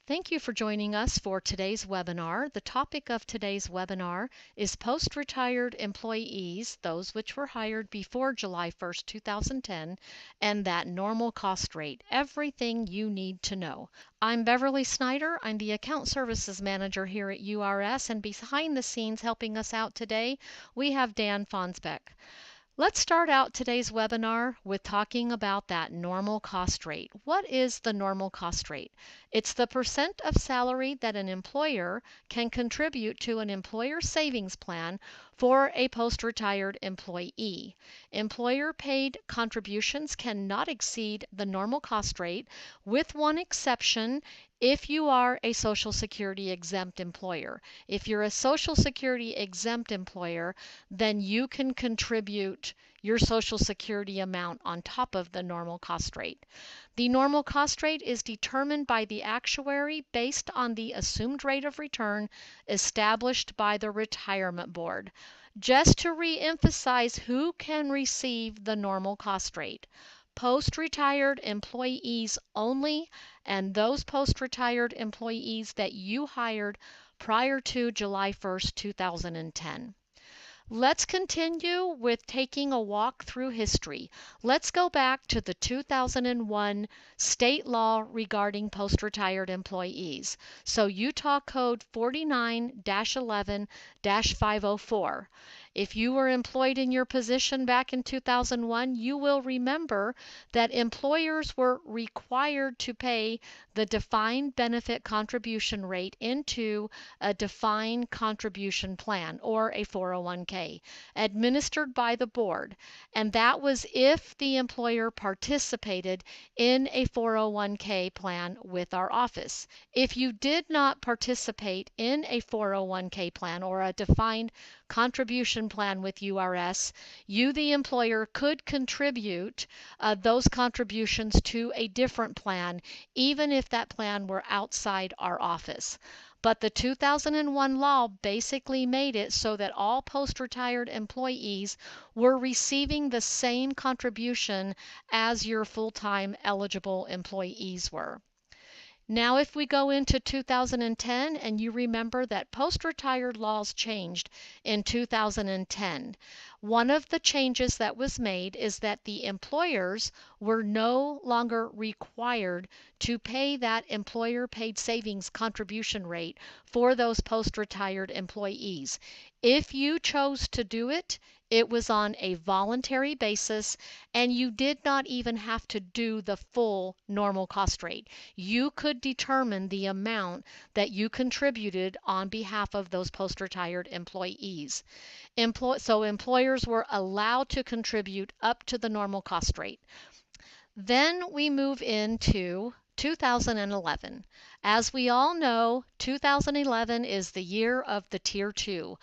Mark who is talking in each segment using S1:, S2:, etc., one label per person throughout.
S1: Thank you for joining us for today's webinar. The topic of today's webinar is post-retired employees, those which were hired before July 1st, 2010, and that normal cost rate, everything you need to know. I'm Beverly Snyder. I'm the Account Services Manager here at URS, and behind the scenes helping us out today, we have Dan Fonsbeck. Let's start out today's webinar with talking about that normal cost rate. What is the normal cost rate? It's the percent of salary that an employer can contribute to an employer savings plan for a post-retired employee. Employer-paid contributions cannot exceed the normal cost rate, with one exception if you are a Social Security exempt employer. If you're a Social Security exempt employer, then you can contribute your Social Security amount on top of the normal cost rate. The normal cost rate is determined by the actuary based on the assumed rate of return established by the Retirement Board. Just to re-emphasize who can receive the normal cost rate: post-retired employees only, and those post-retired employees that you hired prior to July 1st, 2010. Let's continue with taking a walk through history. Let's go back to the 2001 state law regarding post-retired employees. So Utah Code 49-11-504. If you were employed in your position back in 2001, you will remember that employers were required to pay the defined benefit contribution rate into a defined contribution plan, or a 401k, administered by the board, and that was if the employer participated in a 401k plan with our office. If you did not participate in a 401k plan or a defined contribution plan with URS, you, the employer, could contribute those contributions to a different plan, even if that plan were outside our office. But the 2001 law basically made it so that all post-retired employees were receiving the same contribution as your full-time eligible employees were. Now, if we go into 2010, and you remember that post-retired laws changed in 2010, one of the changes that was made is that the employers were no longer required to pay that employer-paid savings contribution rate for those post-retired employees. If you chose to do it, it was on a voluntary basis, and you did not even have to do the full normal cost rate. You could determine the amount that you contributed on behalf of those post-retired employees. So employers were allowed to contribute up to the normal cost rate. Then we move into 2011. As we all know, 2011 is the year of the Tier 2.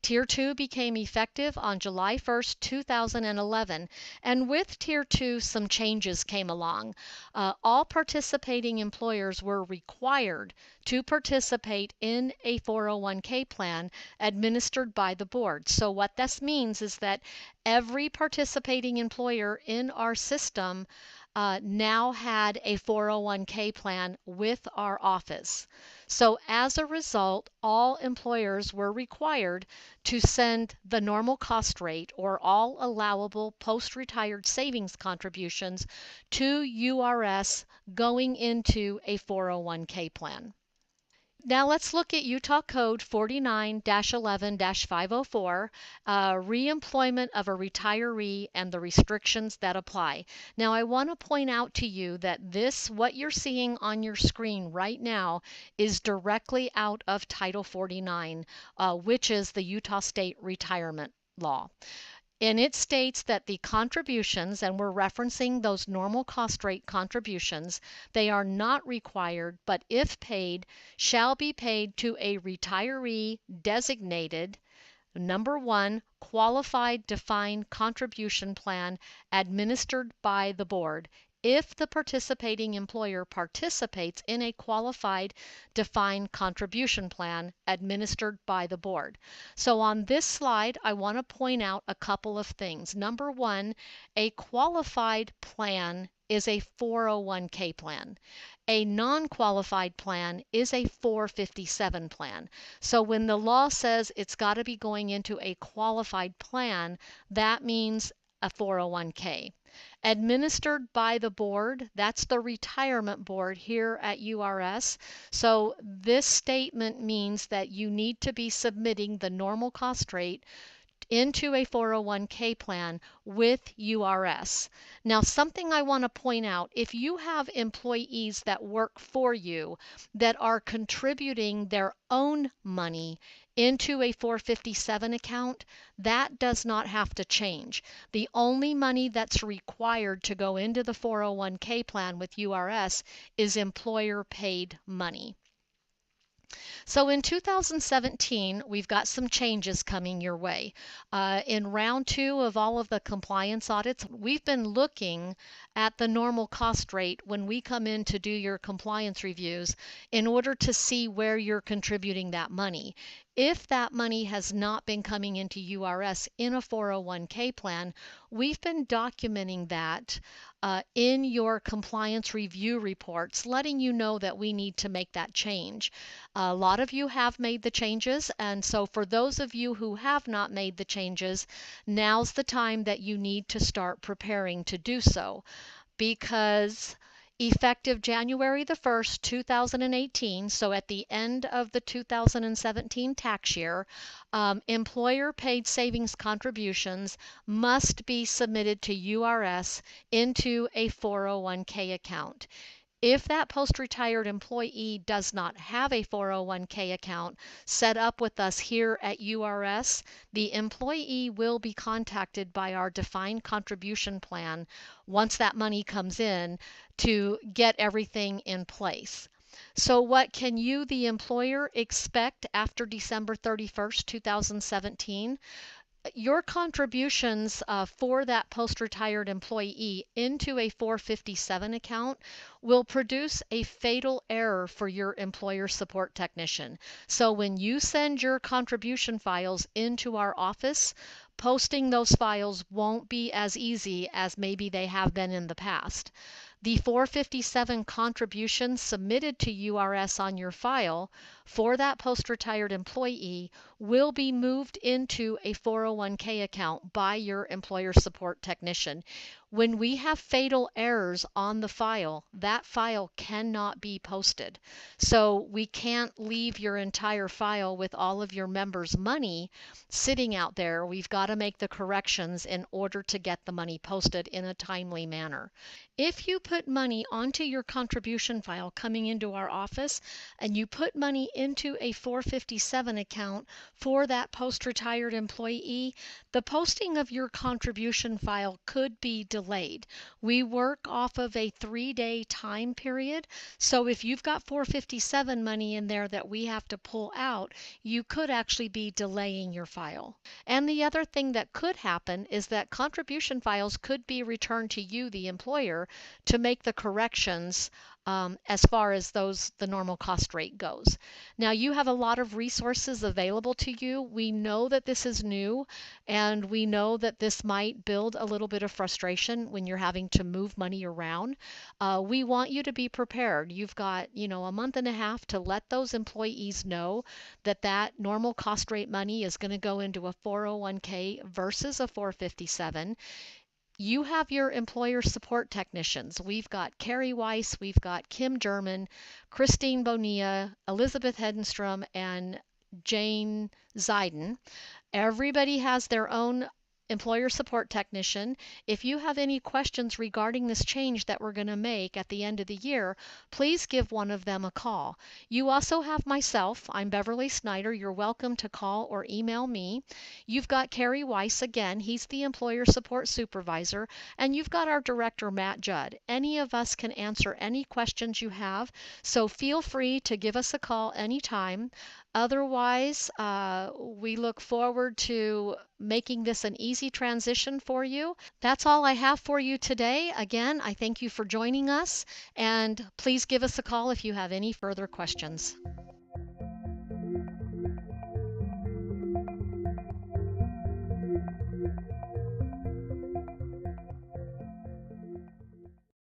S1: Tier 2 became effective on July 1st, 2011, and with Tier 2 some changes came along. All participating employers were required to participate in a 401k plan administered by the board. So what this means is that every participating employer in our system now had a 401k plan with our office. So as a result, all employers were required to send the normal cost rate, or all allowable post-retired savings contributions, to URS going into a 401k plan. Now let's look at Utah Code 49-11-504, reemployment of a retiree and the restrictions that apply. Now I want to point out to you that what you're seeing on your screen right now, is directly out of Title 49, which is the Utah State Retirement Law. And it states that the contributions, and we're referencing those normal cost rate contributions, they are not required, but if paid, shall be paid to a retiree designated, number one, qualified defined contribution plan administered by the board, if the participating employer participates in a qualified defined contribution plan administered by the board. So on this slide, I want to point out a couple of things. Number one, a qualified plan is a 401k plan. A non-qualified plan is a 457 plan. So when the law says it's got to be going into a qualified plan, that means a 401k. Administered by the board, that's the retirement board here at URS. So this statement means that you need to be submitting the normal cost rate into a 401k plan with URS. Now, something I want to point out, if you have employees that work for you that are contributing their own money into a 457 account, that does not have to change. The only money that's required to go into the 401k plan with URS is employer paid money. So in 2017, we've got some changes coming your way. In round two of all of the compliance audits, we've been looking at the normal cost rate when we come in to do your compliance reviews in order to see where you're contributing that money. If that money has not been coming into URS in a 401k plan, we've been documenting that in your compliance review reports, letting you know that we need to make that change. A lot of you have made the changes, and so for those of you who have not made the changes, now's the time that you need to start preparing to do so, because effective January the 1st, 2018, so at the end of the 2017 tax year, employer paid savings contributions must be submitted to URS into a 401k account. If that post-retired employee does not have a 401k account set up with us here at URS, the employee will be contacted by our defined contribution plan once that money comes in to get everything in place. So what can you, the employer, expect after December 31st, 2017? Your contributions for that post-retired employee into a 457 account will produce a fatal error for your employer support technician. So when you send your contribution files into our office, posting those files won't be as easy as maybe they have been in the past. The 457 contributions submitted to URS on your file for that post-retired employee will be moved into a 401k account by your employer support technician. When we have fatal errors on the file, that file cannot be posted. So we can't leave your entire file with all of your members' money sitting out there. We've got to make the corrections in order to get the money posted in a timely manner. If you put money onto your contribution file coming into our office and you put money into a 457 account for that post-retired employee, the posting of your contribution file could be delayed. We work off of a 3-day time period, so if you've got 457 money in there that we have to pull out, you could actually be delaying your file. And the other thing that could happen is that contribution files could be returned to you, the employer, to make the corrections as far as the normal cost rate goes. Now, you have a lot of resources available to you. We know that this is new, and we know that this might build a little bit of frustration when you're having to move money around. We want you to be prepared. You've got, a month and a half to let those employees know that that normal cost rate money is going to go into a 401k versus a 457. You have your employer support technicians. We've got Carrie Weiss, we've got Kim German, Christine Bonilla, Elizabeth Hedenstrom, and Jane Zeiden. Everybody has their own employer support technician. If you have any questions regarding this change that we're going to make at the end of the year, please give one of them a call. You also have myself. I'm Beverly Snyder. You're welcome to call or email me. You've got Kerry Weiss again. He's the employer support supervisor. And you've got our director, Matt Judd. Any of us can answer any questions you have, so feel free to give us a call anytime. Otherwise, we look forward to making this an easy transition for you. That's all I have for you today. Again, I thank you for joining us, and please give us a call if you have any further questions.